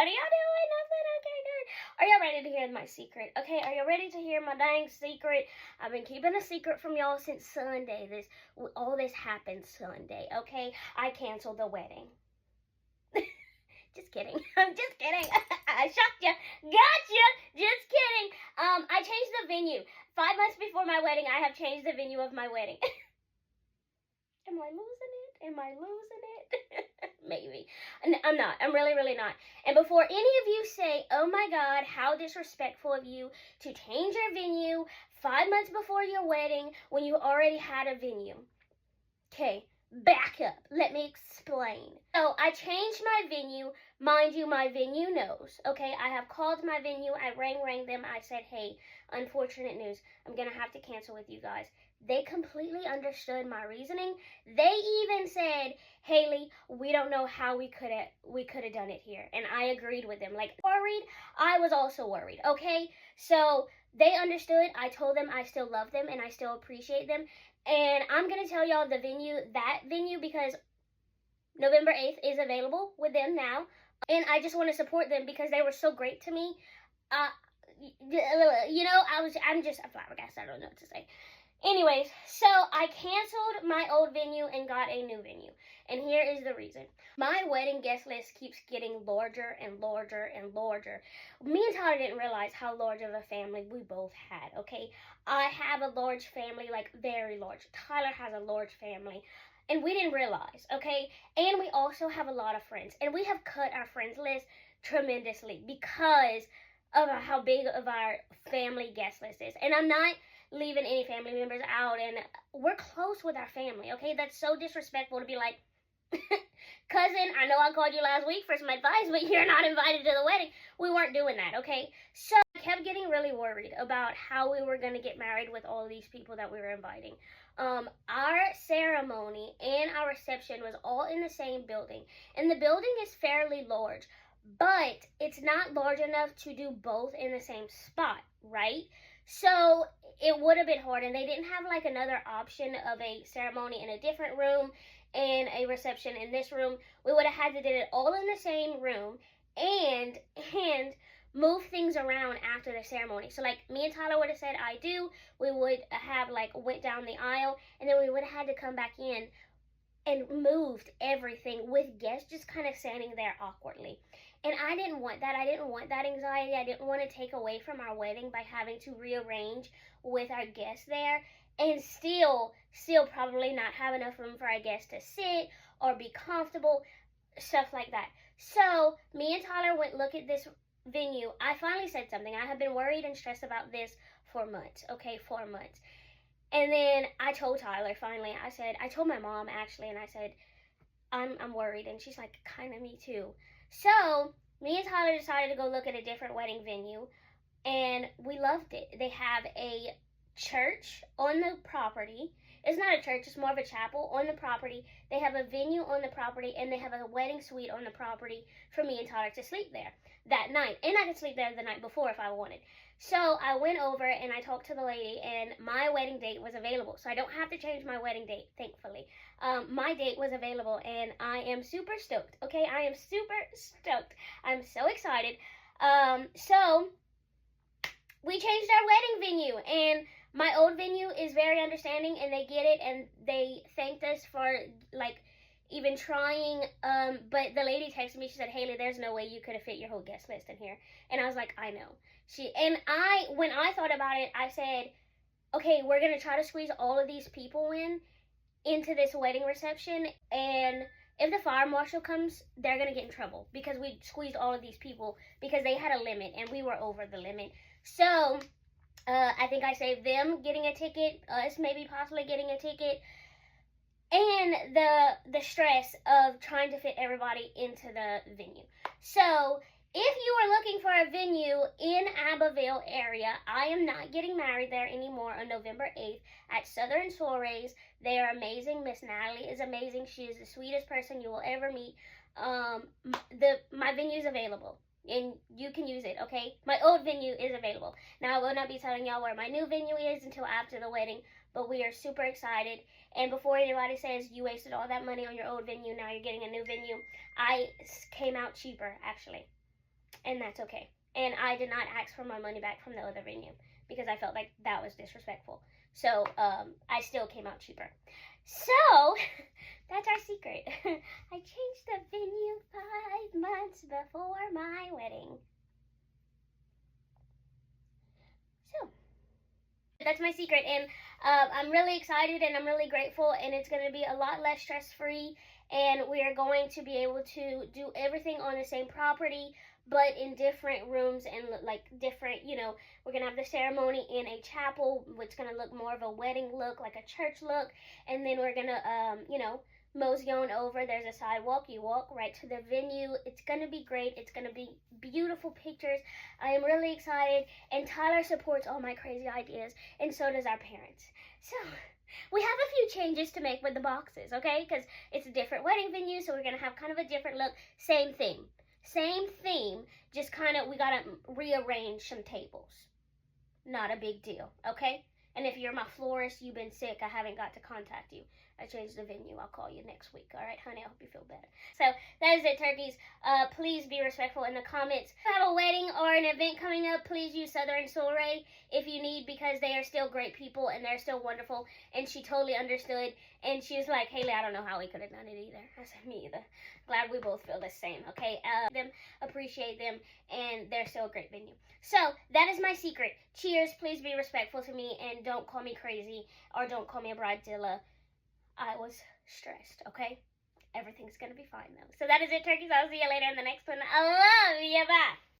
What are y'all doing? Nothing? Okay, good. Are y'all ready to hear my secret? Okay, are you ready to hear my dang secret? I've been keeping a secret from y'all since Sunday. All this happened Sunday, okay? I canceled the wedding. Just kidding. I'm just kidding. I shocked you. Gotcha. Just kidding. I changed the venue. 5 months before my wedding, I have changed the venue of my wedding. Am I losing it? Am I losing it? Maybe. I'm not. I'm really, really not. And before any of you say, oh my God, how disrespectful of you to change your venue 5 months before your wedding when you already had a venue. Okay, back up. Let me explain. So I changed my venue. Mind you, my venue knows. Okay, I have called my venue. I rang them. I said, hey, unfortunate news. I'm going to have to cancel with you guys. They completely understood my reasoning. They even said, Haley, we don't know how we could have done it here. And I agreed with them. Like, worried, I was also worried. Okay, so they understood. I told them I still love them and I still appreciate them. And I'm going to tell y'all that venue, because November 8th is available with them now. And I just want to support them because they were so great to me. I'm just flabbergasted. I don't know what to say. Anyways, so I canceled my old venue and got a new venue. And here is the reason. My wedding guest list keeps getting larger and larger and larger. Me and Tyler didn't realize how large of a family we both had, okay? I have a large family, like very large. Tyler has a large family. And we didn't realize, okay? And we also have a lot of friends. And we have cut our friends list tremendously because of how big of our family guest list is. And I'm not leaving any family members out, and we're close with our family, okay? That's so disrespectful to be like, cousin, I know I called you last week for some advice, but you're not invited to the wedding. We weren't doing that, okay? So I kept getting really worried about how we were going to get married with all of these people that we were inviting. Our ceremony and our reception was all in the same building, and the building is fairly large, but it's not large enough to do both in the same spot, right? So it would have been hard, and they didn't have like another option of a ceremony in a different room and a reception in this room. We would have had to do it all in the same room and move things around after the ceremony. So like me and Tyler would have said I do, we would have like went down the aisle, and then we would have had to come back in and moved everything with guests just kind of standing there awkwardly. And I didn't want that. I didn't want that anxiety. I didn't want to take away from our wedding by having to rearrange with our guests there, and still probably not have enough room for our guests to sit or be comfortable, stuff like that. So me and Tyler went look at this venue. I finally said something. I have been worried and stressed about this for months, okay, 4 months. And then I told Tyler finally. I told my mom actually, and I said, I'm worried. And she's like, kind of me too. So me and Tyler decided to go look at a different wedding venue, and we loved it. They have a church on the property. It's not a church, it's more of a chapel on the property. They have a venue on the property, and they have a wedding suite on the property for me and Tyler to sleep there that night. And I could sleep there the night before if I wanted. So I went over and I talked to the lady, and my wedding date was available. So I don't have to change my wedding date, thankfully. My date was available, and I am super stoked, okay? I am super stoked. I'm so excited. So we changed our wedding venue, and my old venue is very understanding, and they get it, and they thanked us for like even trying. But the lady texted me. She said, Haley, there's no way you could have fit your whole guest list in here. And I was like, I know. When I thought about it, I said, okay, we're gonna try to squeeze all of these people into this wedding reception, and if the fire marshal comes, they're gonna get in trouble because we squeezed all of these people because they had a limit and we were over the limit. So I think I saved them getting a ticket, us maybe possibly getting a ticket, and the stress of trying to fit everybody into the venue. So if you are looking for a venue in Abbeville area, I am not getting married there anymore on November 8th at Southern Soirees. They are amazing. Miss Natalie is amazing. She is the sweetest person you will ever meet. My venue is available, and you can use it, okay? My old venue is available. Now, I will not be telling y'all where my new venue is until after the wedding, but we are super excited. And before anybody says you wasted all that money on your old venue, now you're getting a new venue, I came out cheaper, actually. and that's okay. And I did not ask for my money back from the other venue because I felt like that was disrespectful. So I still came out cheaper. So that's our secret. I changed the venue 5 months before my wedding. So that's my secret, and I'm really excited and I'm really grateful, and it's going to be a lot less stress-free, and we are going to be able to do everything on the same property but in different rooms and like different, we're going to have the ceremony in a chapel, which is going to look more of a wedding look, like a church look, and then we're going to mosey on over. There's a sidewalk. You walk right to the venue. It's going to be great. It's going to be beautiful pictures. I am really excited, and Tyler supports all my crazy ideas, and so does our parents. So we have a few changes to make with the boxes, okay? Because it's a different wedding venue, so we're going to have kind of a different look. Same theme, just kind of, we got to rearrange some tables. Not a big deal, okay? And if you're my florist, you've been sick, I haven't got to contact you. I changed the venue. I'll call you next week. All right, honey? I hope you feel better. So that is it, turkeys. Please be respectful in the comments. If you have a wedding or an event coming up, please use Southern Soiree if you need, because they are still great people and they're still wonderful. And she totally understood. And she was like, Haley, I don't know how we could have done it either. I said, me either. Glad we both feel the same, okay? Appreciate them, and they're still a great venue. So that is my secret. Cheers. Please be respectful to me, and don't call me crazy or don't call me a bridezilla. I was stressed, okay? Everything's gonna be fine, though. So that is it, turkeys. I'll see you later in the next one. I love you. Bye.